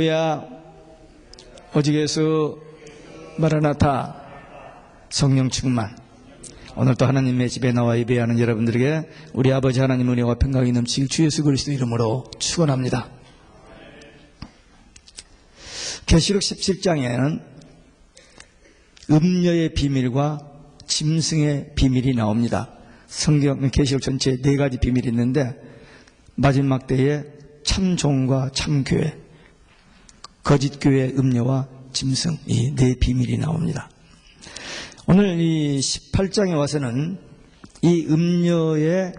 할렐루야. 오직 예수 마라나타 성령 충만. 오늘 또 하나님의 집에 나와 예배하는 여러분들에게 우리 아버지 하나님 은혜와 평강이 넘치길 주 예수 그리스도 이름으로 축원합니다. 계시록 17장에는 음녀의 비밀과 짐승의 비밀이 나옵니다. 성경 계시록 전체에 4가지 비밀이 있는데 마지막 때에 참 종과 참 교회, 거짓 교회 음녀와 짐승, 이 4 비밀이 나옵니다. 오늘 이 18장에 와서는 이 음녀의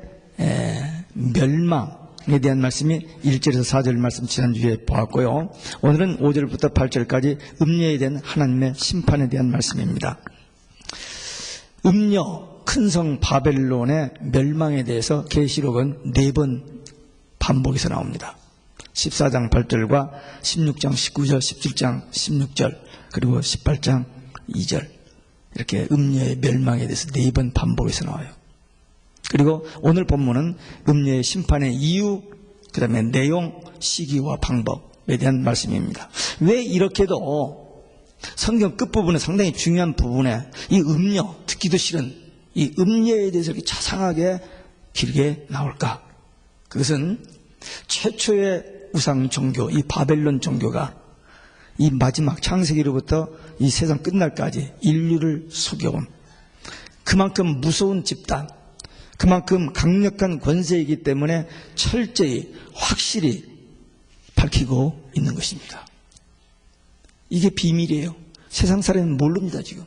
멸망에 대한 말씀이 1절에서 4절 말씀 지난주에 보았고요. 오늘은 5절부터 8절까지 음녀에 대한 하나님의 심판에 대한 말씀입니다. 음녀, 큰 성 바벨론의 멸망에 대해서 계시록은 4번 반복해서 나옵니다. 14장 8절과 16장 19절, 17장 16절, 그리고 18장 2절. 이렇게 음녀의 멸망에 대해서 4번 반복해서 나와요. 그리고 오늘 본문은 음녀의 심판의 이유, 그 다음에 내용, 시기와 방법에 대한 말씀입니다. 왜 이렇게도 성경 끝부분에 상당히 중요한 부분에 이 음녀, 듣기도 싫은 이 음녀에 대해서 이렇게 자상하게 길게 나올까? 그것은 최초의 우상 종교, 이 바벨론 종교가 이 마지막 창세기로부터 이 세상 끝날까지 인류를 속여온 그만큼 무서운 집단, 그만큼 강력한 권세이기 때문에 철저히 확실히 밝히고 있는 것입니다. 이게 비밀이에요. 세상 사람은 모릅니다 지금.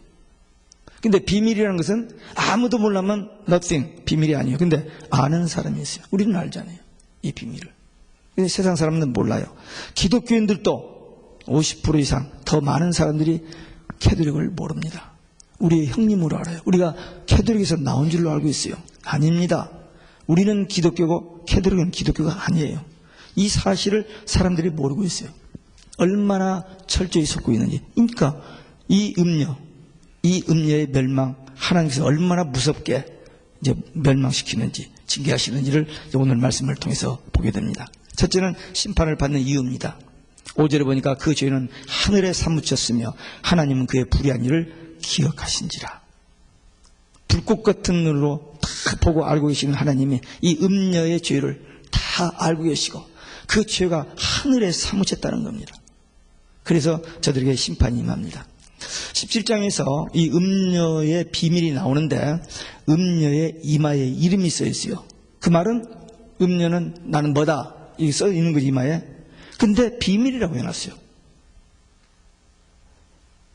근데 비밀이라는 것은 아무도 몰라면 nothing, 비밀이 아니에요. 근데 아는 사람이 있어요. 우리는 알잖아요, 이 비밀을. 근데 세상 사람들은 몰라요. 기독교인들도 50% 이상 더 많은 사람들이 캐톨릭을 모릅니다. 우리의 형님으로 알아요. 우리가 캐톨릭에서 나온 줄로 알고 있어요. 아닙니다. 우리는 기독교고 캐톨릭은 기독교가 아니에요. 이 사실을 사람들이 모르고 있어요. 얼마나 철저히 속고 있는지. 그러니까 이 음녀의 멸망, 하나님께서 얼마나 무섭게 이제 멸망시키는지, 징계하시는지를 오늘 말씀을 통해서 보게 됩니다. 첫째는 심판을 받는 이유입니다. 5절에 보니까 그 죄는 하늘에 사무쳤으며 하나님은 그의 불의한 일을 기억하신지라. 불꽃 같은 눈으로 다 보고 알고 계시는 하나님이 이 음녀의 죄를 다 알고 계시고 그 죄가 하늘에 사무쳤다는 겁니다. 그래서 저들에게 심판이 임합니다. 17장에서 이 음녀의 비밀이 나오는데 음녀의 이마에 이름이 써 있어요. 그 말은 음녀는 나는 뭐다, 이게 써 있는 거지 이마에. 근데 비밀이라고 해놨어요.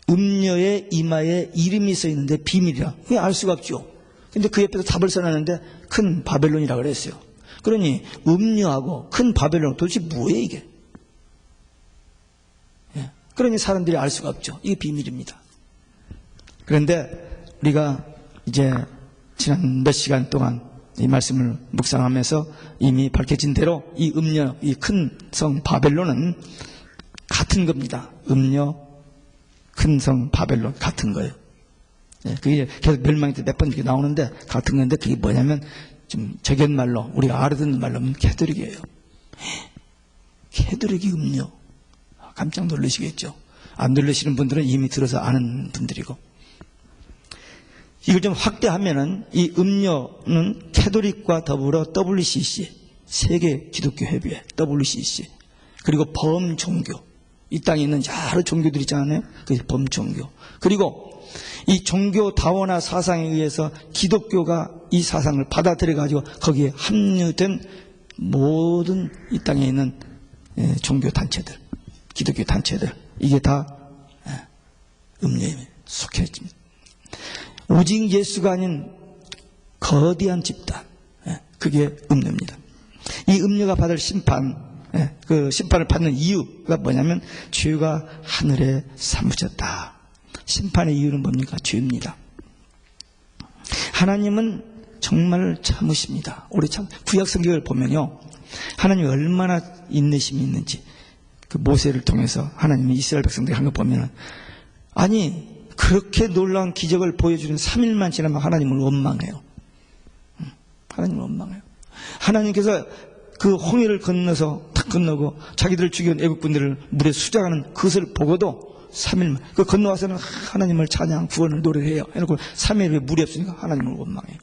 음녀의 이마에 이름이 써 있는데 비밀이라. 그게 알 수가 없죠. 근데 그 옆에서 답을 써놨는데 큰 바벨론이라고 그랬어요. 그러니 음녀하고 큰 바벨론 도대체 뭐예요 이게? 그러니 사람들이 알 수가 없죠. 이게 비밀입니다. 그런데 우리가 이제 지난 몇 시간 동안 이 말씀을 묵상하면서 이미 밝혀진 대로 이 음녀, 이 큰 성 바벨론은 같은 겁니다. 음녀, 큰 성 바벨론 같은 거예요. 그게 계속 멸망이 몇 번 이렇게 나오는데 같은 건데 그게 뭐냐면 좀 적연말로 우리가 알아듣는 말로 하면 캐톨릭이에요. 캐톨릭이 음녀. 깜짝 놀라시겠죠. 안 놀라시는 분들은 이미 들어서 아는 분들이고. 이걸 좀 확대하면은 이 음녀는 캐톨릭과 더불어 WCC, 세계 기독교 협의회, WCC, 그리고 범종교, 이 땅에 있는 여러 종교들 있잖아요. 그 범종교. 그리고 이 종교 다원화 사상에 의해서 기독교가 이 사상을 받아들여 가지고 거기에 합류된 모든 이 땅에 있는 종교 단체들, 기독교 단체들, 이게 다 음녀에 속해 있습니다. 오직 예수가 아닌 거대한 집단, 그게 음녀입니다. 이 음녀가 받을 심판, 그 심판을 받는 이유가 뭐냐면 죄가 하늘에 사무쳤다. 심판의 이유는 뭡니까? 죄입니다. 하나님은 정말 참으십니다. 우리 참 구약 성경을 보면요, 하나님이 얼마나 인내심이 있는지 그 모세를 통해서 하나님이 이스라엘 백성들이 한 거 보면은, 아니 그렇게 놀라운 기적을 보여주는 3일만 지나면 하나님을 원망해요. 하나님을 원망해요. 하나님께서 그 홍해를 건너서 탁 건너고 자기들 죽여온 애국군들을 물에 수장하는 그것을 보고도 3일만 그 건너와서는 하나님을 찬양 구원을 노래해요. 해놓고 3일 후에 물이 없으니까 하나님을 원망해요.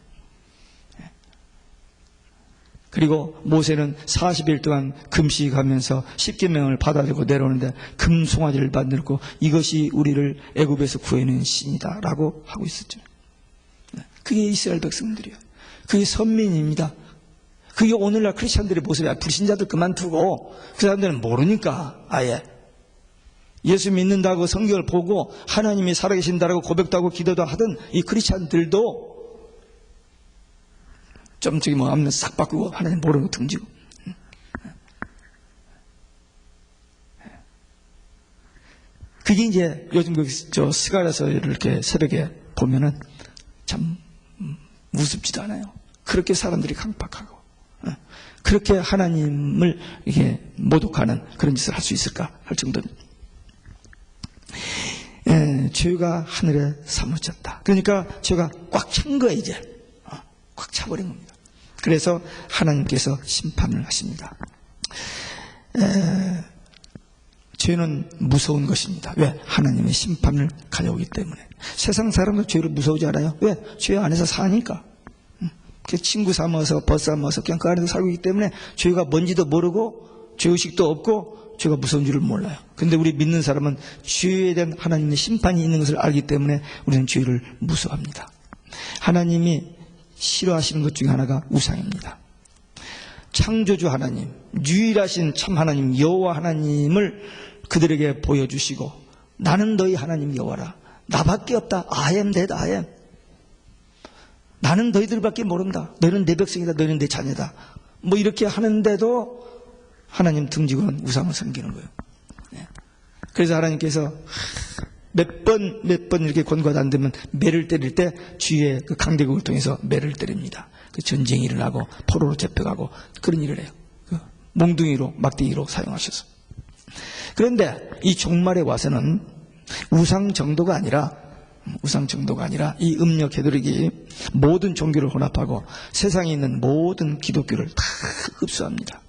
그리고 모세는 40일 동안 금식하면서 십계명을 받아들고 내려오는데 금송아지를 만들고 이것이 우리를 애굽에서 구해낸 신이다 라고 하고 있었죠. 그게 이스라엘 백성들이에요. 그게 선민입니다. 그게 오늘날 크리스천들의 모습이야. 불신자들 그만두고 그 사람들은 모르니까 아예 예수 믿는다고 성경을 보고 하나님이 살아계신다라고 고백도 하고 기도도 하던 이 크리스천들도 좀 저기 뭐 앞면 싹 바꾸고 하나님 모르는 거 등지고 그게 이제 요즘 저 스가랴서 이렇게 새벽에 보면은 참 우습지도 않아요. 그렇게 사람들이 강팍하고 그렇게 하나님을 이렇게 모독하는 그런 짓을 할 수 있을까 할 정도는 죄가 하늘에 사무쳤다. 그러니까 죄가 꽉 찬 거야 이제 꽉 차버린 겁니다. 그래서 하나님께서 심판을 하십니다. 죄는 무서운 것입니다. 왜? 하나님의 심판을 가져오기 때문에. 세상 사람들 죄를 무서워하지 않아요. 왜? 죄 안에서 사니까. 친구 삼아서 벗 삼아서 그냥 그 안에서 살고 있기 때문에 죄가 뭔지도 모르고 죄의식도 없고 죄가 무서운 줄을 몰라요. 근데 우리 믿는 사람은 죄에 대한 하나님의 심판이 있는 것을 알기 때문에 우리는 죄를 무서워합니다. 하나님이 싫어하시는 것 중에 하나가 우상입니다. 창조주 하나님, 유일하신 참 하나님 여호와 하나님을 그들에게 보여주시고 나는 너희 하나님 여호와라. 나밖에 없다. I am that I am. 나는 너희들밖에 모른다. 너희는 내 백성이다. 너희는 내 자녀다. 뭐 이렇게 하는데도 하나님 등지고는 우상을 섬기는 거예요. 그래서 하나님께서 몇 번 이렇게 권고가 안 되면 매를 때릴 때 주위의 그 강대국을 통해서 매를 때립니다. 그 전쟁이 일어나고 포로로 잡혀가고 그런 일을 해요. 그 몽둥이로 막대기로 사용하셔서. 그런데 이 종말에 와서는 우상 정도가 아니라 이 음력 해드리기 모든 종교를 혼합하고 세상에 있는 모든 기독교를 다 흡수합니다.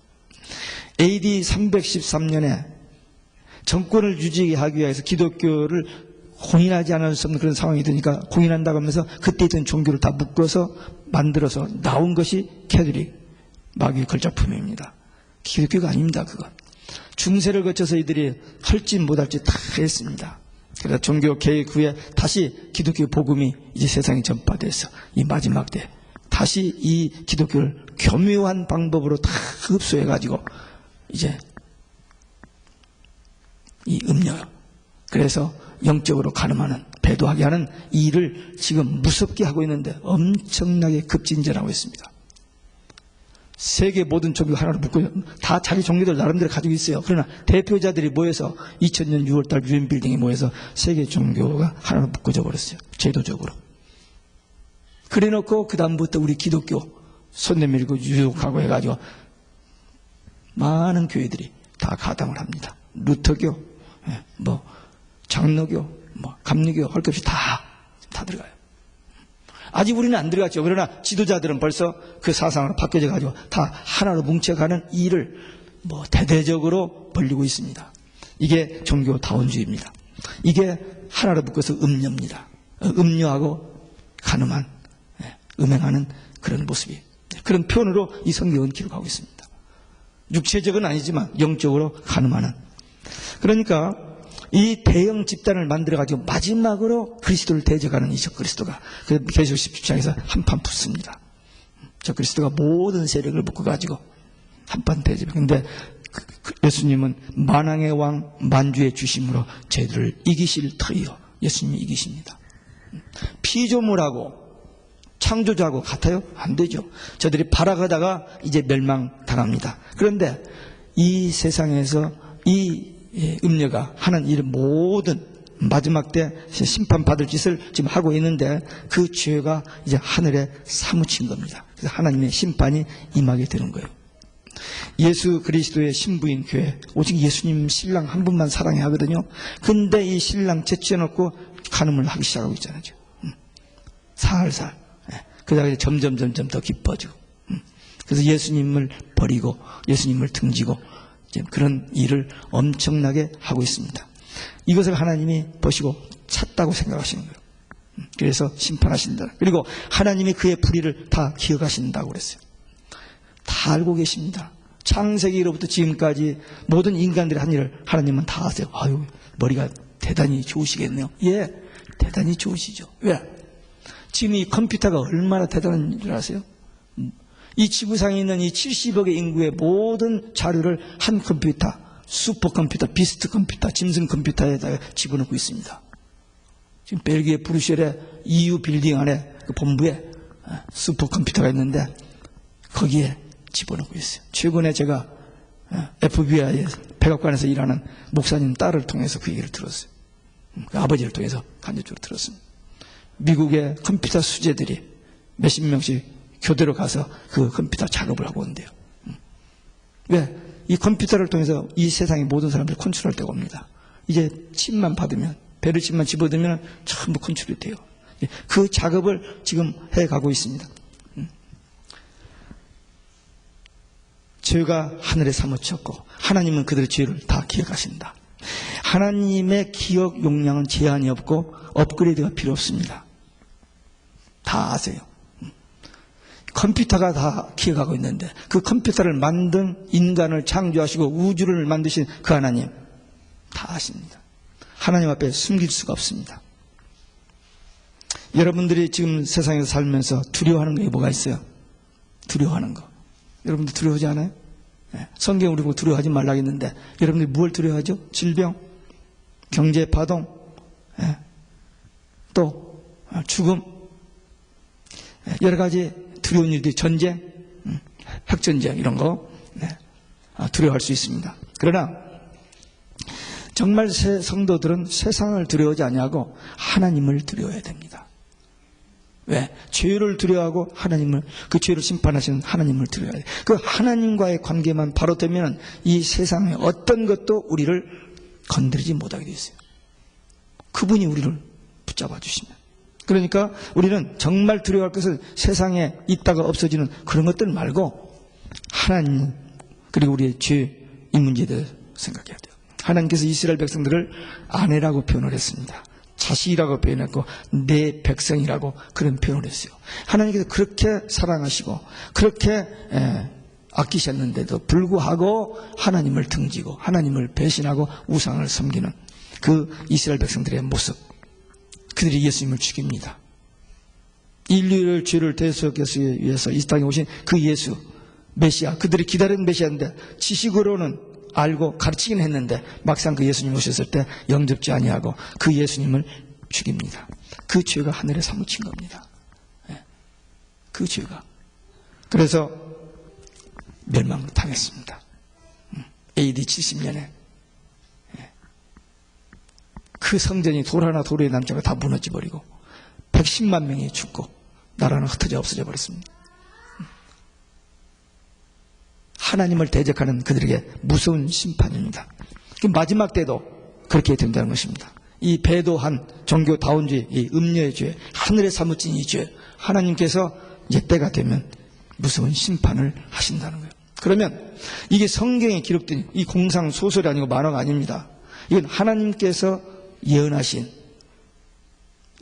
AD 313년에 정권을 유지하기 위해서 기독교를 공인하지 않을 수 없는 그런 상황이 되니까 공인한다고 하면서 그때 있던 종교를 다 묶어서 만들어서 나온 것이 캐톨릭 마귀의 걸작품입니다. 기독교가 아닙니다. 그건 중세를 거쳐서 이들이 할지 못할지 다 했습니다. 그래서 종교 개혁 후에 다시 기독교 복음이 이제 세상에 전파돼서 이 마지막 때 다시 이 기독교를 교묘한 방법으로 다 흡수해가지고 이제 이 음녀 그래서 영적으로 가늠하는 배도하게 하는 이 일을 지금 무섭게 하고 있는데 엄청나게 급진전하고 있습니다. 세계 모든 종교가 하나로 묶고 다 자기 종교들 나름대로 가지고 있어요. 그러나 대표자들이 모여서 2000년 6월달 유엔 빌딩에 모여서 세계 종교가 하나로 묶어져 버렸어요. 제도적으로. 그래놓고 그 다음부터 우리 기독교 손 내밀고 유혹하고 해가지고 많은 교회들이 다 가담을 합니다. 루터교, 뭐 장로교, 뭐 감리교 할 것 없이 다 들어가요. 아직 우리는 안 들어갔죠. 그러나 지도자들은 벌써 그 사상으로 바뀌어져 가지고 다 하나로 뭉쳐가는 일을 뭐 대대적으로 벌리고 있습니다. 이게 종교다원주의입니다. 이게 하나로 묶어서 음녀입니다. 음녀하고 가늠한, 음행하는 그런 모습이 그런 표현으로 이 성경은 기록하고 있습니다. 육체적은 아니지만 영적으로 가늠하는. 그러니까 이 대형 집단을 만들어가지고 마지막으로 그리스도를 대적하는 이 적그리스도가 그 계시록 17장에서 한판 붙습니다. 적그리스도가 모든 세력을 묶어가지고 한판 대적. 근데 예수님은 만왕의 왕 만주의 주심으로 저희들을 이기실 터이요. 예수님이 이기십니다. 피조물하고 창조주하고 같아요? 안 되죠. 저들이 발악하다가 이제 멸망당합니다. 그런데 이 세상에서 이 음녀가 하는 이 모든 마지막 때 심판받을 짓을 지금 하고 있는데 그 죄가 이제 하늘에 사무친 겁니다. 그래서 하나님의 심판이 임하게 되는 거예요. 예수 그리스도의 신부인 교회, 오직 예수님 신랑 한 분만 사랑해 하거든요. 근데 이 신랑 제치해놓고 간음을 하기 시작하고 있잖아요. 살살. 그러다가 점점 더 깊어지고. 그래서 예수님을 버리고 예수님을 등지고 지금 그런 일을 엄청나게 하고 있습니다. 이것을 하나님이 보시고 찼다고 생각하시는 거예요. 그래서 심판하신다. 그리고 하나님이 그의 불의를 다 기억하신다고 그랬어요. 다 알고 계십니다. 창세기로부터 지금까지 모든 인간들이 한 일을 하나님은 다 아세요. 아유, 머리가 대단히 좋으시겠네요. 예, 대단히 좋으시죠. 왜? 지금 이 컴퓨터가 얼마나 대단한 줄 아세요? 이 지구상에 있는 이 70억의 인구의 모든 자료를 한 컴퓨터, 슈퍼컴퓨터, 비스트 컴퓨터, 짐승 컴퓨터에다가 집어넣고 있습니다. 지금 벨기에 브뤼셀의 EU 빌딩 안에 그 본부에 슈퍼컴퓨터가 있는데 거기에 집어넣고 있어요. 최근에 제가 FBI 백악관에서 일하는 목사님 딸을 통해서 그 얘기를 들었어요. 그 아버지를 통해서 간접적으로 들었습니다. 미국의 컴퓨터 수재들이 몇십 명씩 교대로 가서 그 컴퓨터 작업을 하고 온대요. 왜? 이 컴퓨터를 통해서 이 세상의 모든 사람들을 컨트롤할 때가 옵니다. 이제 칩만 받으면, 베르칩만 집어넣으면 전부 컨트롤이 돼요. 그 작업을 지금 해가고 있습니다. 죄가 하늘에 사무쳤고 하나님은 그들의 죄를 다 기억하신다. 하나님의 기억 용량은 제한이 없고 업그레이드가 필요 없습니다. 다 아세요. 컴퓨터가 다 기억하고 있는데 그 컴퓨터를 만든 인간을 창조하시고 우주를 만드신 그 하나님 다 아십니다. 하나님 앞에 숨길 수가 없습니다. 여러분들이 지금 세상에서 살면서 두려워하는 게 뭐가 있어요? 두려워하는 거. 여러분들 두려워하지 않아요? 성경 우리 보고 두려워하지 말라 했는데 여러분들이 뭘 두려워하죠? 질병, 경제 파동, 또 죽음, 여러 가지 두려운 일들이 전쟁, 핵전쟁 이런 거 두려워할 수 있습니다. 그러나 정말 성도들은 세상을 두려워하지 아니하고 하나님을 두려워해야 됩니다. 왜? 죄를 두려워하고 하나님을, 그 죄를 심판하시는 하나님을 두려워해야 돼요. 그 하나님과의 관계만 바로 되면 이 세상의 어떤 것도 우리를 건드리지 못하게 되어 있어요. 그분이 우리를 붙잡아 주시면. 그러니까 우리는 정말 두려워할 것은 세상에 있다가 없어지는 그런 것들 말고 하나님 그리고 우리의 죄 이 문제에 대해서 생각해야 돼요. 하나님께서 이스라엘 백성들을 아내라고 표현을 했습니다. 자식이라고 표현했고 내 백성이라고 그런 표현을 했어요. 하나님께서 그렇게 사랑하시고 그렇게 아끼셨는데도 불구하고 하나님을 등지고 하나님을 배신하고 우상을 섬기는 그 이스라엘 백성들의 모습, 그들이 예수님을 죽입니다. 인류의 죄를 대속하기 위해서 이 땅에 오신 그 예수 메시아, 그들이 기다린 메시아인데 지식으로는 알고 가르치긴 했는데 막상 그 예수님 오셨을 때 영접지 아니하고 그 예수님을 죽입니다. 그 죄가 하늘에 사무친 겁니다. 그 죄가. 그래서 멸망당했습니다. AD 70년에 그 성전이 돌 하나 돌에 남지 않고 다 무너져버리고 110만 명이 죽고 나라는 흩어져 없어져 버렸습니다. 하나님을 대적하는 그들에게 무서운 심판입니다. 마지막 때도 그렇게 된다는 것입니다. 이 배도한 종교다운주의, 이 음녀의 죄, 하늘에 사무친 이 죄, 하나님께서 이제 때가 되면 무서운 심판을 하신다는 거예요. 그러면 이게 성경에 기록된 이 공상 소설이 아니고 만화가 아닙니다. 이건 하나님께서 예언하신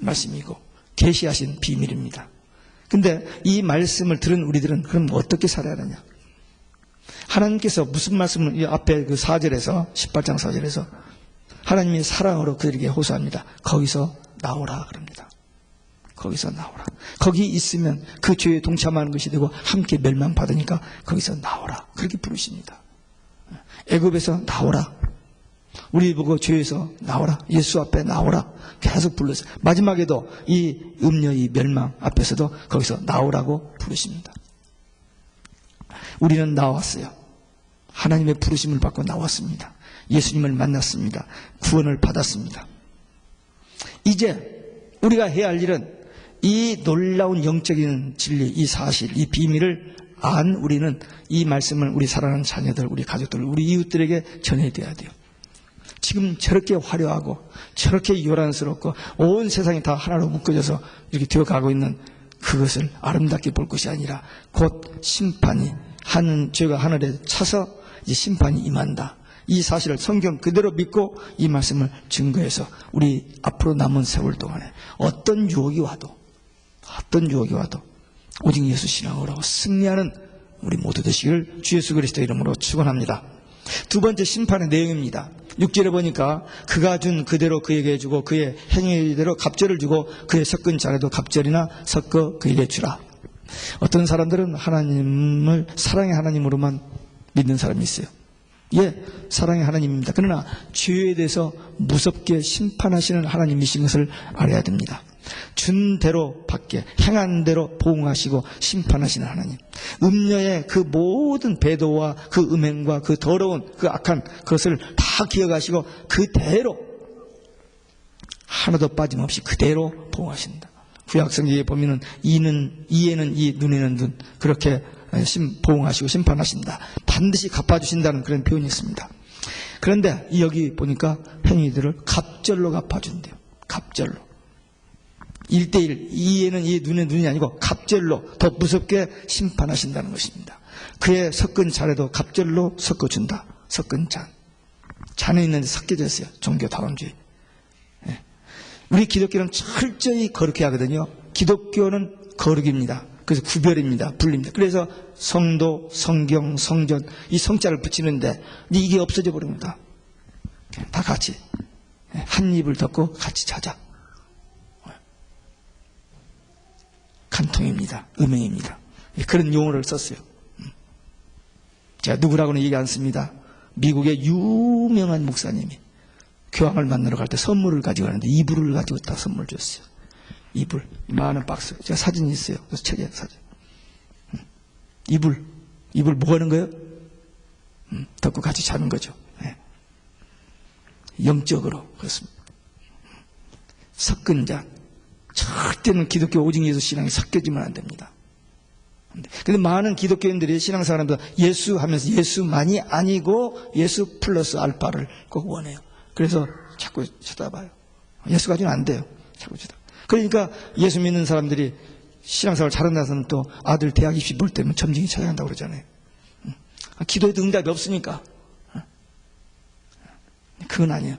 말씀이고 계시하신 비밀입니다. 근데 이 말씀을 들은 우리들은 그럼 어떻게 살아야 하느냐? 하나님께서 무슨 말씀을 이 앞에 그 4절에서 18장 4절에서 하나님이 사랑으로 그들에게 호소합니다. 거기서 나오라 그럽니다. 거기서 나오라. 거기 있으면 그 죄에 동참하는 것이 되고 함께 멸망받으니까 거기서 나오라. 그렇게 부르십니다. 애굽에서 나오라. 우리 보고 죄에서 나오라. 예수 앞에 나오라. 계속 불렀어요. 마지막에도 이 음녀의 멸망 앞에서도 거기서 나오라고 부르십니다. 우리는 나왔어요. 하나님의 부르심을 받고 나왔습니다. 예수님을 만났습니다. 구원을 받았습니다. 이제 우리가 해야 할 일은 이 놀라운 영적인 진리, 이 사실, 이 비밀을 안 우리는 이 말씀을 우리 사랑하는 자녀들, 우리 가족들, 우리 이웃들에게 전해드려야 돼요. 지금 저렇게 화려하고 저렇게 요란스럽고 온 세상이 다 하나로 묶어져서 이렇게 되어가고 있는 그것을 아름답게 볼 것이 아니라 곧 심판이 죄가 하늘에 차서 이제 심판이 임한다. 이 사실을 성경 그대로 믿고 이 말씀을 증거해서 우리 앞으로 남은 세월 동안에 어떤 유혹이 와도 오직 예수 신앙으로 하고 승리하는 우리 모두 되시기를 주 예수 그리스도 이름으로 축원합니다. 두 번째 심판의 내용입니다. 6절에 보니까 그가 준 그대로 그에게 주고 그의 행위대로 갑절을 주고 그의 섞은 잔에도 갑절이나 섞어 그에게 주라. 어떤 사람들은 하나님을 사랑의 하나님으로만 믿는 사람이 있어요. 예, 사랑의 하나님입니다. 그러나 죄에 대해서 무섭게 심판하시는 하나님이신 것을 알아야 됩니다. 준 대로 받게, 행한 대로 보응하시고 심판하시는 하나님. 음녀의 그 모든 배도와 그 음행과 그 더러운 그 악한 그것을 다 기억하시고 그대로 하나도 빠짐없이 그대로 보응하신다. 구약성경에 보면은 이에는 이, 눈에는 눈, 그렇게 보응하시고 심판하신다. 반드시 갚아주신다는 그런 표현이 있습니다. 그런데 여기 보니까 행위들을 갑절로 갚아준대요. 갑절로. 1대1, 이에는 이, 눈에는 눈이 아니고 갑절로 더 무섭게 심판하신다는 것입니다. 그의 섞은 잔에도 갑절로 섞어준다. 섞은 잔. 잔에 있는데 섞여져 있어요. 종교다원주의. 우리 기독교는 철저히 거룩해 하거든요. 기독교는 거룩입니다. 그래서 구별입니다. 분립니다. 그래서 성도, 성경, 성전 이 성자를 붙이는데 이게 없어져 버립니다. 다 같이 한 입을 덮고 같이 자자. 간통입니다. 음행입니다. 그런 용어를 썼어요. 제가 누구라고는 얘기 안 씁니다. 미국의 유명한 목사님이 교황을 만나러 갈 때 선물을 가지고 가는데 이불을 가지고 딱 선물 줬어요. 이불 많은 박스. 제가 사진이 있어요. 그래서 책에 사진. 이불 뭐 하는 거예요? 덮고 같이 자는 거죠. 네. 영적으로 그렇습니다. 섞은 잔. 절대는 기독교 오직 예수 신앙이 섞여지면 안 됩니다. 근데 많은 기독교인들이 신앙생활하면서 예수 하면서 예수만이 아니고 예수 플러스 알파를 꼭 원해요. 그래서 자꾸 쳐다봐요. 예수 가지고는 안 돼요. 자꾸 쳐다봐요. 그러니까 예수 믿는 사람들이 신앙생활 잘한다서는 또 아들 대학 입시 볼 때면 점쟁이 쳐야 한다고 그러잖아요. 기도해도 응답이 없으니까. 그건 아니에요.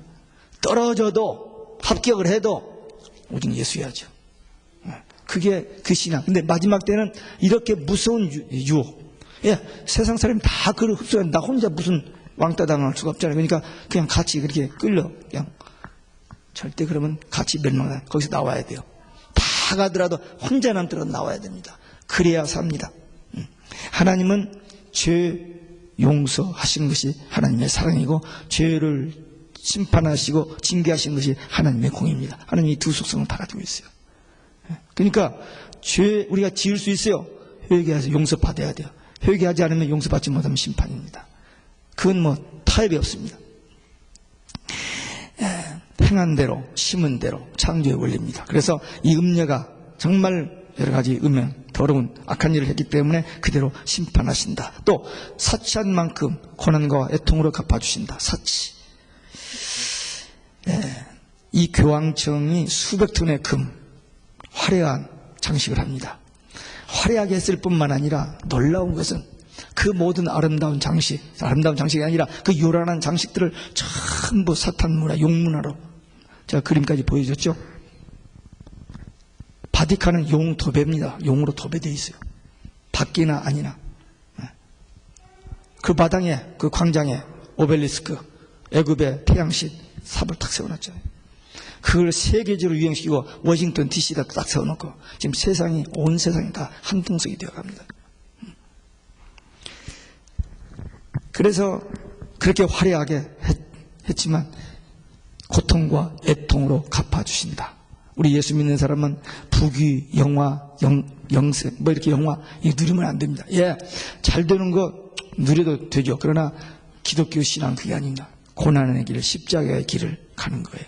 떨어져도 합격을 해도 오직 예수야죠. 그게 그 신앙. 근데 마지막 때는 이렇게 무서운 유혹. 예, 세상 사람이 다 그걸 흡수하는 나 혼자 무슨 왕따 당할 수가 없잖아요. 그러니까 그냥 같이 그렇게 끌려. 그냥 절대 그러면 같이 멸망해. 거기서 나와야 돼요. 다 가더라도 혼자 남더라도 나와야 됩니다. 그래야 삽니다. 하나님은 죄 용서하신 것이 하나님의 사랑이고 죄를 심판하시고 징계하신 것이 하나님의 공입니다. 하나님이 두 속성을 다 가지고 있어요. 그러니까 죄 우리가 지을 수 있어요. 회개해서 용서받아야 돼요. 회개하지 않으면 용서받지 못하면 심판입니다. 그건 뭐 타협이 없습니다. 행한 대로 심은 대로 창조의 원리입니다. 그래서 이 음녀가 정말 여러 가지 음행, 더러운 악한 일을 했기 때문에 그대로 심판하신다. 또 사치한 만큼 고난과 애통으로 갚아주신다. 사치. 이 교황청이 수백 톤의 금, 화려한 장식을 합니다. 화려하게 했을 뿐만 아니라 놀라운 것은 그 모든 아름다운 장식이 아니라 그 요란한 장식들을 전부 사탄문화, 용문화로 제가 그림까지 보여줬죠. 바티칸은 용 도배입니다. 용으로 도배되어 있어요. 밖이나 아니나. 그 마당에, 그 광장에 오벨리스크, 애굽의 태양신 삽을 탁 세워놨잖아요. 그걸 세계적으로 유행시키고 워싱턴 DC에다 딱 세워놓고 지금 온 세상이 다 한통속이 되어갑니다. 그래서 그렇게 화려하게 했지만 고통과 애통으로 갚아주신다. 우리 예수 믿는 사람은 부귀, 영화, 영세 뭐 이렇게 영화 이거 누리면 안 됩니다. 예, 잘 되는 거 누려도 되죠. 그러나 기독교 신앙 그게 아닙니다. 고난의 길, 십자가의 길을 가는 거예요.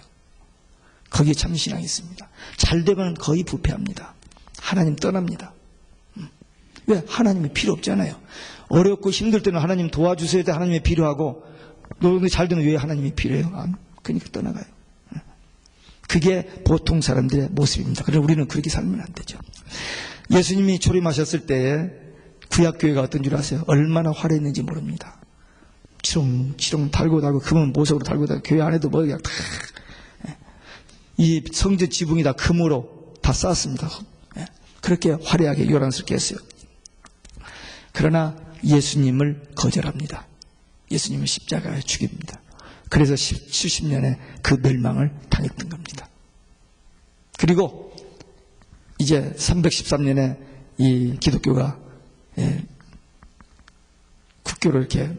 거기에 참 신앙이 있습니다. 잘 되면 거의 부패합니다. 하나님 떠납니다. 왜? 하나님이 필요 없잖아요. 어렵고 힘들 때는 하나님 도와주셔야 돼. 하나님이 필요하고 너는 잘 되는 왜 하나님이 필요해요? 그러니까 떠나가요. 그게 보통 사람들의 모습입니다. 그래서 우리는 그렇게 살면 안 되죠. 예수님이 초림하셨을 때에 구약교회가 어떤 줄 아세요? 얼마나 화려했는지 모릅니다. 치렁치렁 달고 금은 보석으로 달고 교회 안에도 뭐 그냥 다 이 성전 지붕이 다 금으로 다 쌓았습니다. 그렇게 화려하게 요란스럽게 했어요. 그러나 예수님을 거절합니다. 예수님을 십자가에 죽입니다. 그래서 70년에 그 멸망을 당했던 겁니다. 그리고 이제 313년에 이 기독교가 국교로 이렇게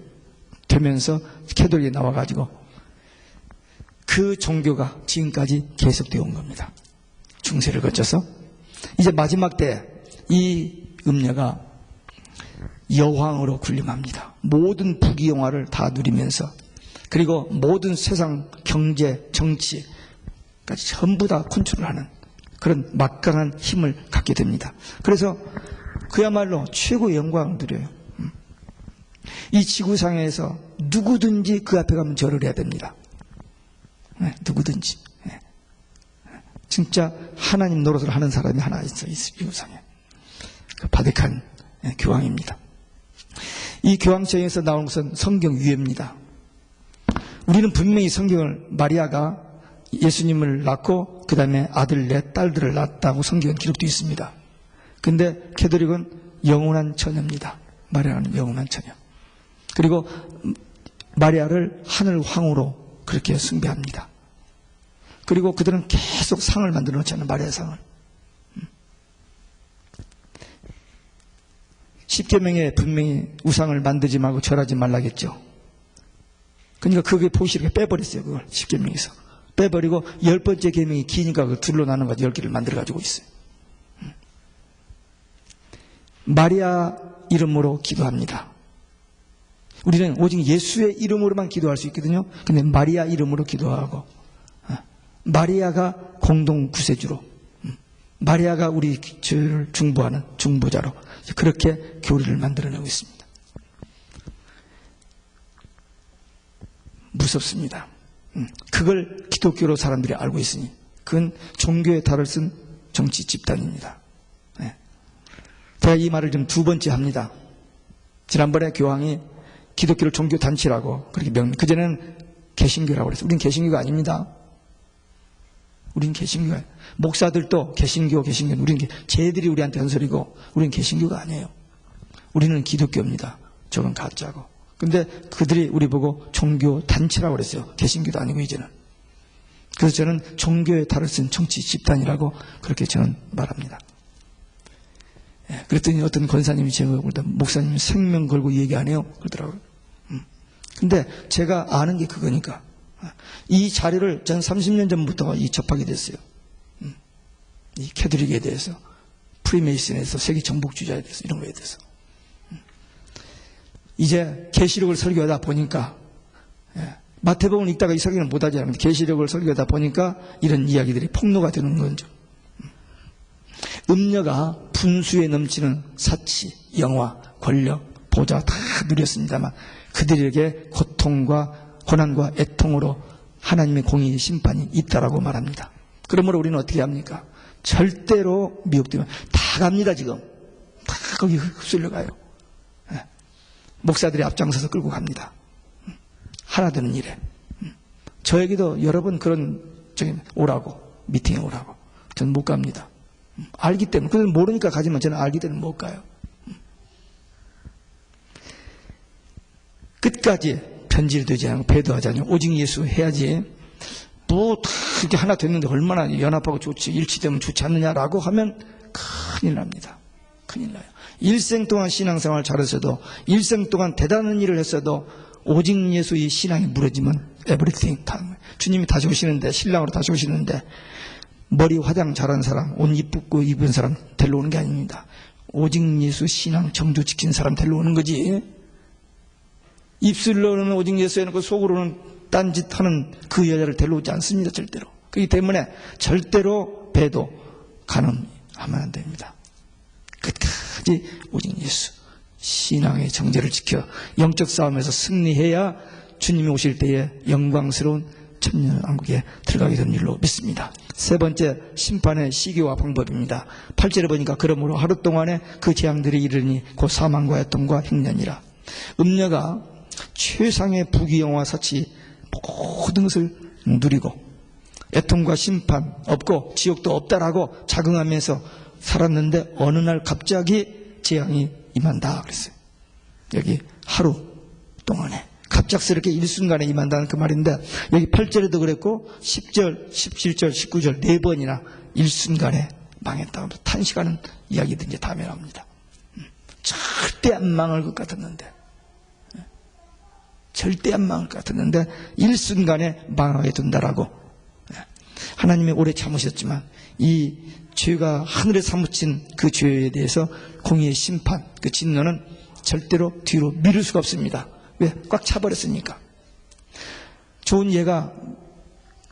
되면서 캐톨릭이 나와가지고 그 종교가 지금까지 계속되어 온 겁니다. 중세를 거쳐서 이제 마지막 때 이 음녀가 여왕으로 군림합니다. 모든 부귀영화를 다 누리면서 그리고 모든 세상 경제, 정치까지 전부 다 컨트롤하는 그런 막강한 힘을 갖게 됩니다. 그래서 그야말로 최고의 영광을 누려요. 이 지구상에서 누구든지 그 앞에 가면 절을 해야 됩니다. 누구든지. 진짜 하나님 노릇을 하는 사람이 하나 있어요. 이 지구상에. 그 바티칸 교황입니다. 이 교황청에서 나온 것은 성경 유해입니다. 우리는 분명히 성경을 마리아가 예수님을 낳고 그 다음에 아들 넷 딸들을 낳았다고 성경은 기록되어 있습니다. 근데 캐톨릭은 영원한 처녀입니다. 마리아는 영원한 처녀. 그리고 마리아를 하늘 황후로 그렇게 숭배합니다. 그리고 그들은 계속 상을 만들어 놓잖아요. 마리아 상을. 십계명에 분명히 우상을 만들지 말고 절하지 말라겠죠. 그러니까 그게 보시를 빼버렸어요. 그걸 십계명에서 빼버리고 10번째 계명이 기니까 그걸 둘로 나눈 가지고 10개를 만들어 가지고 있어요. 마리아 이름으로 기도합니다. 우리는 오직 예수의 이름으로만 기도할 수 있거든요. 근데 마리아 이름으로 기도하고 마리아가 공동 구세주로 마리아가 우리 죄를 중보하는 중보자로 그렇게 교리를 만들어내고 있습니다. 무섭습니다. 그걸 기독교로 사람들이 알고 있으니 그건 종교의 탈을 쓴 정치 집단입니다. 제가 이 말을 좀 두 번째 합니다. 지난번에 교황이 기독교를 종교 단체라고 그렇게 그전에는 개신교라고 그랬어요. 우린 개신교가 아닙니다. 우린 개신교가 목사들도 개신교 우리는 쟤들이 우리한테 한소리고 우린 개신교가 아니에요. 우리는 기독교입니다. 저건 가짜고. 근데 그들이 우리 보고 종교 단체라고 그랬어요. 개신교도 아니고 이제는. 그래서 저는 종교의 탈을 쓴 정치 집단이라고 그렇게 저는 말합니다. 그랬더니 어떤 권사님이 제가 목사님이 생명 걸고 얘기 안 해요. 그러더라고요. 근데 제가 아는 게 그거니까. 이 자료를 전 30년 전부터 접하게 됐어요. 이 캐톨릭에 대해서, 프리메이슨에서, 세계 정복주의자에 대해서, 이런 거에 대해서. 이제 계시록을 설교하다 보니까 마태복음을 읽다가 이 설교는 못하지 않는데 계시록을 설교하다 보니까 이런 이야기들이 폭로가 되는 거죠. 음녀가 분수에 넘치는 사치, 영화, 권력, 보좌 다 누렸습니다만 그들에게 고통과 고난과 애통으로 하나님의 공의 심판이 있다라고 말합니다. 그러므로 우리는 어떻게 합니까? 절대로 미혹되면 다 갑니다. 지금 다 거기 흡수려 가요. 목사들이 앞장서서 끌고 갑니다. 하나 되는 일에. 저에게도 여러 번 그런 오라고 미팅에 오라고 저는 못 갑니다. 알기 때문에. 그들 모르니까 가지만 저는 알기 때문에 못 가요. 끝까지 변질되지 않고 배도하지 않고 오직 예수 해야지. 뭐 다 그렇게 하나 됐는데 얼마나 연합하고 좋지 일치되면 좋지 않느냐라고 하면 큰일 납니다. 큰일 나요. 일생 동안 신앙생활 잘했어도 일생 동안 대단한 일을 했어도 오직 예수의 신앙이 무너지면 everything 다 주님이 다시 오시는데 신랑으로 다시 오시는데 머리 화장 잘한 사람, 옷 이쁘고 입은 사람 데리러 오는 게 아닙니다. 오직 예수 신앙 정조 지킨 사람 데리러 오는 거지. 입술로는 오직 예수 해놓고 속으로는 딴짓하는 그 여자를 데리러 오지 않습니다. 절대로. 그렇기 때문에 절대로 배도 간음하면 안 됩니다. 끝까지 오직 예수 신앙의 정제를 지켜 영적 싸움에서 승리해야 주님이 오실 때에 영광스러운 천년왕국에 들어가게 되는 일로 믿습니다. 세 번째, 심판의 시기와 방법입니다. 8절에 보니까 그러므로 하루 동안에 그 재앙들이 이르니 곧 사망과 애통과 흉년이라. 음녀가 최상의 부귀영화 사치 모든 것을 누리고 애통과 심판 없고 지옥도 없다라고 자긍하면서 살았는데 어느 날 갑자기 재앙이 임한다 그랬어요. 여기 하루 동안에 갑작스럽게 일순간에 임한다는 그 말인데 여기 8절에도 그랬고 10절, 17절, 19절 4번이나 일순간에 망했다고 탄식하는 이야기도 이제 다음에 나옵니다. 절대 안 망할 것 같았는데 절대 안 망할 것 같았는데 일순간에 망하게 된다라고. 하나님이 오래 참으셨지만 이 죄가 하늘에 사무친 그 죄에 대해서 공의의 심판, 그 진노는 절대로 뒤로 미룰 수가 없습니다. 왜? 꽉 차버렸으니까. 좋은 예가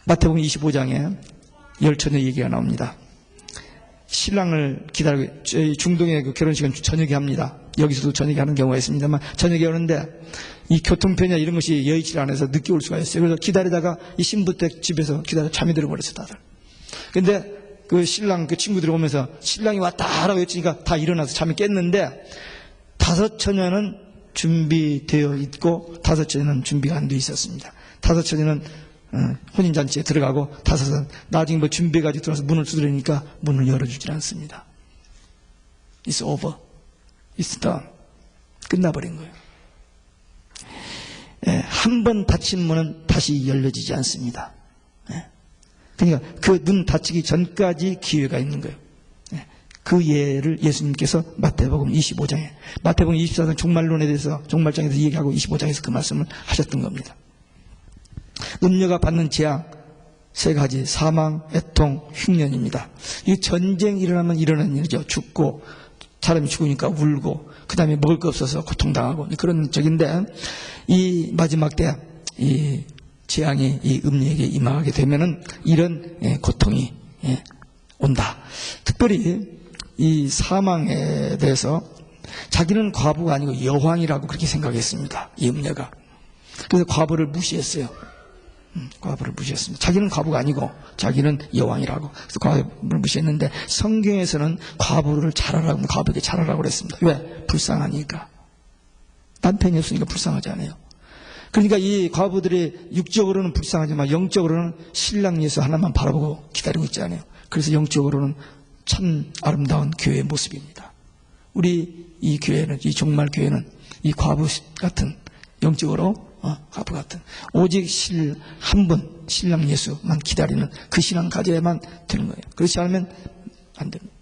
마태복음 25장에 열처녀 얘기가 나옵니다. 신랑을 기다리고 중동의 그 결혼식은 저녁에 합니다. 여기서도 저녁에 하는 경우가 있습니다만 저녁에 오는데 이 교통편이나 이런 것이 여의치 않아서 늦게 올 수가 있어요. 그래서 기다리다가 이 신부댁 집에서 기다려 잠이 들어버렸어요, 다들. 근데 그 신랑 그 친구들이 오면서 신랑이 왔다라고 외치니까 다 일어나서 잠이 깼는데 5처녀는 준비되어 있고 5처녀는 준비가 안 돼 있었습니다. 5처녀는 혼인잔치에 들어가고 5은 나중에 뭐 준비해가지고 들어와서 문을 두드리니까 문을 열어주질 않습니다. It's over. It's done. 끝나버린 거예요. 한 번 닫힌 문은 다시 열려지지 않습니다. 그러니까 그 문 닫히기 전까지 기회가 있는 거예요. 그 예를 예수님께서 마태복음 25장에 마태복음 24장 종말론에 대해서 종말장에서 얘기하고 25장에서 그 말씀을 하셨던 겁니다. 음녀가 받는 재앙 3가지 사망, 애통, 흉년입니다. 이 전쟁이 일어나면 일어나는 일이죠. 죽고 사람이 죽으니까 울고 그 다음에 먹을 거 없어서 고통당하고 그런 적인데 이 마지막 때 이 재앙이 이 음녀에게 임하게 되면은 이런 고통이 온다. 특별히 이 사망에 대해서 자기는 과부가 아니고 여왕이라고 그렇게 생각했습니다. 이 음녀가. 그래서 과부를 무시했어요. 과부를 무시했습니다. 자기는 과부가 아니고 자기는 여왕이라고. 그래서 과부를 무시했는데 성경에서는 과부를 잘하라고 과부에게 잘하라고 그랬습니다. 왜? 불쌍하니까. 남편이 없으니까 불쌍하지 않아요. 그러니까 이 과부들이 육적으로는 불쌍하지만 영적으로는 신랑 예수 하나만 바라보고 기다리고 있지 않아요. 그래서 영적으로는 참 아름다운 교회의 모습입니다. 우리 이 교회는, 이 종말 교회는 이 과부 같은 영적으로 과부 같은 오직 한 분 신랑 예수만 기다리는 그 신앙 가져야만 되는 거예요. 그렇지 않으면 안 됩니다.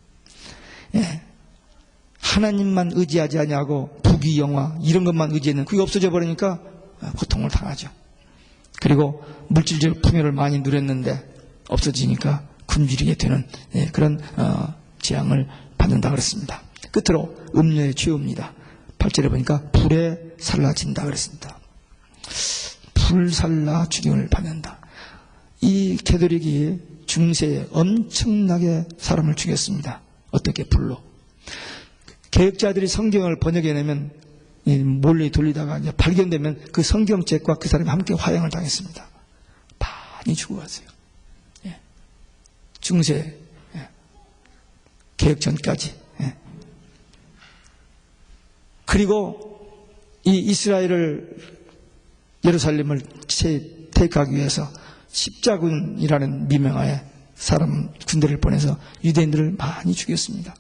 하나님만 의지하지 않냐고 부귀 영화 이런 것만 의지했는 그게 없어져 버리니까 고통을 당하죠. 그리고 물질적 풍요를 많이 누렸는데 없어지니까 굶주리게 되는 그런 재앙을 받는다 그랬습니다. 끝으로 음녀의 최후입니다. 8절에 보니까 불에 살라진다 그랬습니다. 불살라 죽임을 받는다. 이 캐톨릭이 중세에 엄청나게 사람을 죽였습니다. 어떻게? 불로. 개혁자들이 성경을 번역해내면 몰래 돌리다가 이제 발견되면 그 성경책과 그 사람이 함께 화형을 당했습니다. 많이 죽어갔어요. 중세 개혁 전까지. 그리고 이 이스라엘을 예루살렘을 테이크하기 위해서 십자군이라는 미명하에 사람 군대를 보내서 유대인들을 많이 죽였습니다.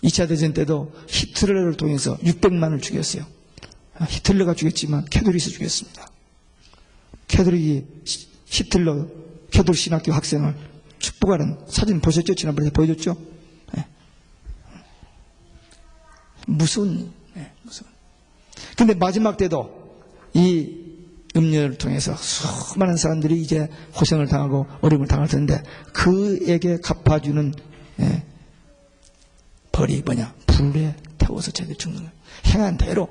2차 대전 때도 히틀러를 통해서 600만을 죽였어요. 히틀러가 죽였지만 캐톨릭에서 죽였습니다. 캐톨릭이 캐톨릭 신학교 학생을 축복하는 사진 보셨죠? 지난번에 보여줬죠? 무서운. 근데 마지막 때도 이 음료를 통해서 수많은 사람들이 이제 고생을 당하고 어려움을 당할 텐데 그에게 갚아주는 벌이 뭐냐? 불에 태워서 제대로 죽는 거예요. 행한 대로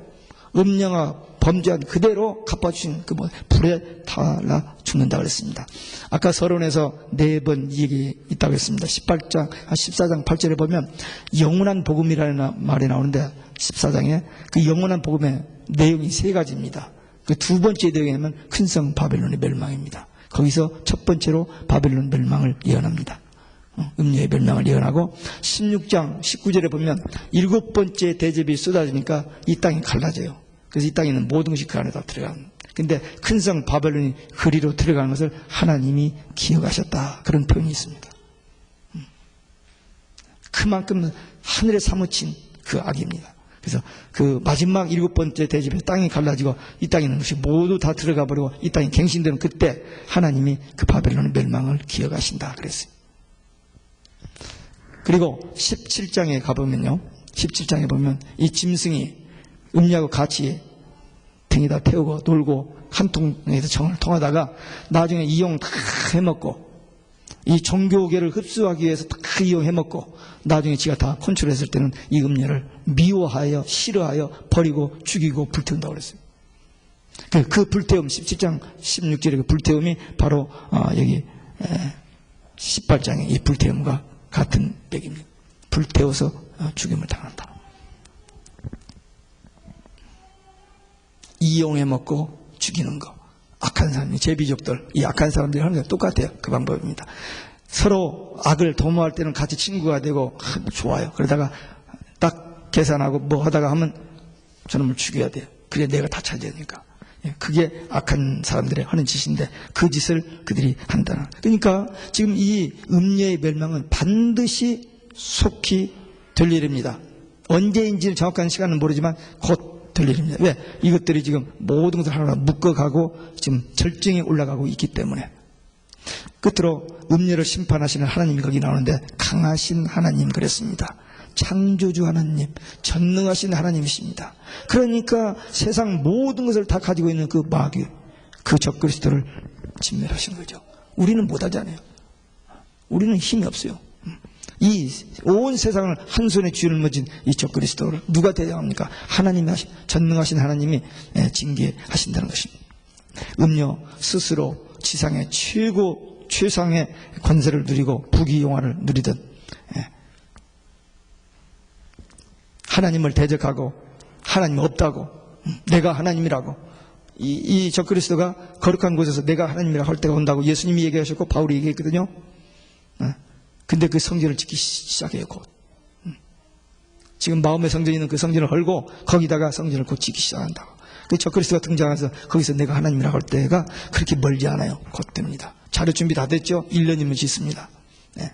음녀가 범죄한 그대로 갚아주신 그 불에 타라 죽는다 그랬습니다. 아까 서론에서 4번 얘기 있다고 했습니다. 14장 8절에 보면 영원한 복음이라는 말이 나오는데 14장에 그 영원한 복음의 내용이 3가지입니다. 그 2번째 내용에는 큰성 바벨론의 멸망입니다. 거기서 첫 번째로 바벨론 멸망을 예언합니다. 음녀의 멸망을 예언하고 16장 19절에 보면 7번째 대접이 쏟아지니까 이 땅이 갈라져요. 그래서 이 땅에 있는 모든 것이 그 안에 다 들어간. 근데 큰 성 바벨론이 그리로 들어가는 것을 하나님이 기억하셨다. 그런 표현이 있습니다. 그만큼 하늘에 사무친 그 악입니다. 그래서 그 마지막 7번째 대접에 땅이 갈라지고 이 땅에 있는 것이 모두 다 들어가 버리고 이 땅이 갱신되는 그때 하나님이 그 바벨론의 멸망을 기억하신다 그랬어요. 그리고 17장에 가보면요. 17장에 보면 이 짐승이 음녀하고 같이 등에다 태우고 놀고 한 통에서 정을 통하다가 나중에 이용 다 해먹고 이 종교계를 흡수하기 위해서 다 이용해먹고 나중에 지가 다 컨트롤했을 때는 이 음녀를 미워하여 싫어하여 버리고 죽이고 불태운다고 그랬어요. 그 불태움 17장 16절의 그 불태움이 바로 여기 18장의 이 불태움과 같은 맥입니다. 불태워서 죽임을 당한다. 이용해먹고 죽이는 거. 악한 사람이 제비족들, 이 악한 사람들이 하는 게 똑같아요. 그 방법입니다. 서로 악을 도모할 때는 같이 친구가 되고 좋아요. 그러다가 딱 계산하고 뭐 하다가 하면 저놈을 죽여야 돼요. 그래 내가 다 차지하니까. 그게 악한 사람들의 하는 짓인데 그 짓을 그들이 한다는. 그러니까 지금 이 음녀의 멸망은 반드시 속히 될 일입니다. 언제인지는 정확한 시간은 모르지만 곧 될 일입니다. 왜? 이것들이 지금 모든 것을 하나하나 묶어가고 지금 절정에 올라가고 있기 때문에. 끝으로 음녀를 심판하시는 하나님이 거기 나오는데 강하신 하나님 그랬습니다. 창조주 하나님, 전능하신 하나님이십니다. 그러니까 세상 모든 것을 다 가지고 있는 그 마귀, 그 적그리스도를 진멸하신 거죠. 우리는 못하잖아요. 우리는 힘이 없어요. 이 온 세상을 한 손에 쥐어넣어진 이 적그리스도를 누가 대장합니까? 하나님이 전능하신 하나님이 징계하신다는 것입니다. 음녀 스스로 지상의 최상의 권세를 누리고 부귀영화를 누리던 하나님을 대적하고 하나님 없다고 내가 하나님이라고 이 적그리스도가 거룩한 곳에서 내가 하나님이라고 할 때가 온다고 예수님이 얘기하셨고 바울이 얘기했거든요. 근데 그 성전을 짓기 시작해요. 곧. 지금 마음의 성전이 있는 그 성전을 헐고 거기다가 성전을 곧 짓기 시작한다고. 그 적그리스도가 등장해서 거기서 내가 하나님이라고 할 때가 그렇게 멀지 않아요. 곧 됩니다. 자료 준비 다 됐죠? 1년이면 짓습니다. 네.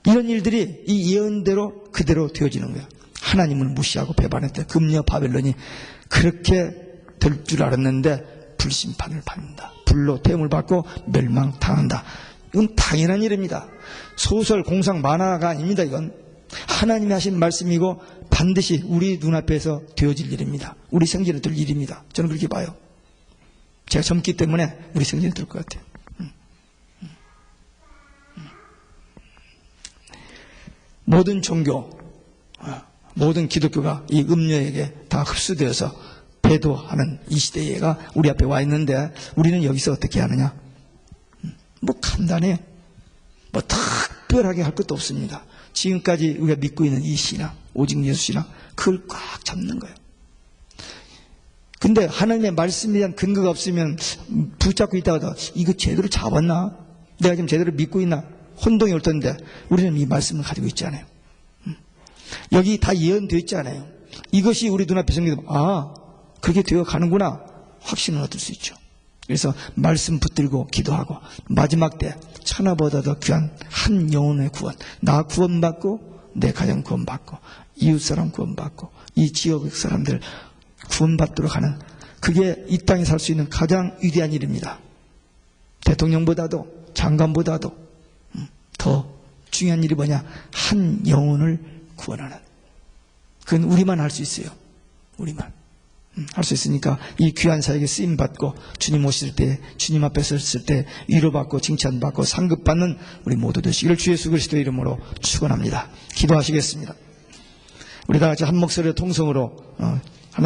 이런 일들이 이 예언대로 그대로 되어지는 거예요. 하나님을 무시하고 배반했대. 금녀 바벨론이 그렇게 될 줄 알았는데 불심판을 받는다. 불로 태움을 받고 멸망당한다. 이건 당연한 일입니다. 소설, 공상, 만화가 아닙니다. 이건 하나님이 하신 말씀이고 반드시 우리 눈앞에서 되어질 일입니다. 우리 생전에 될 일입니다. 저는 그렇게 봐요. 제가 젊기 때문에 우리 생전에 될 것 같아요. 모든 종교, 모든 기독교가 이 음녀에게 다 흡수되어서 배도하는 이 시대가 우리 앞에 와 있는데 우리는 여기서 어떻게 하느냐? 뭐 간단해요. 뭐 특별하게 할 것도 없습니다. 지금까지 우리가 믿고 있는 이 신앙, 오직 예수 신앙, 그걸 꽉 잡는 거예요. 근데 하나님의 말씀에 대한 근거가 없으면 붙잡고 있다가도 이거 제대로 잡았나? 내가 지금 제대로 믿고 있나? 혼동이 올 텐데 우리는 이 말씀을 가지고 있잖아요. 여기 다 예언되어 있잖아요. 이것이 우리 눈앞에 생기면 그렇게 되어 가는구나 확신을 얻을 수 있죠. 그래서 말씀 붙들고 기도하고 마지막 때 천하보다도 귀한 한 영혼의 구원, 나 구원받고 내 가정 구원받고 이웃사람 구원받고 이 지역 사람들 구원받도록 하는 그게 이 땅에 살 수 있는 가장 위대한 일입니다. 대통령보다도 장관보다도 더 중요한 일이 뭐냐? 한 영혼을 구원하는. 그건 우리만 할 수 있어요. 우리만. 할 수 있으니까 이 귀한 사역에 쓰임받고 주님 오실 때 주님 앞에 섰을 때 위로받고 칭찬받고 상급받는 우리 모두 되시기를 주 예수 그리스도의 이름으로 축원합니다. 기도하시겠습니다. 우리 다 같이 한 목소리로 통성으로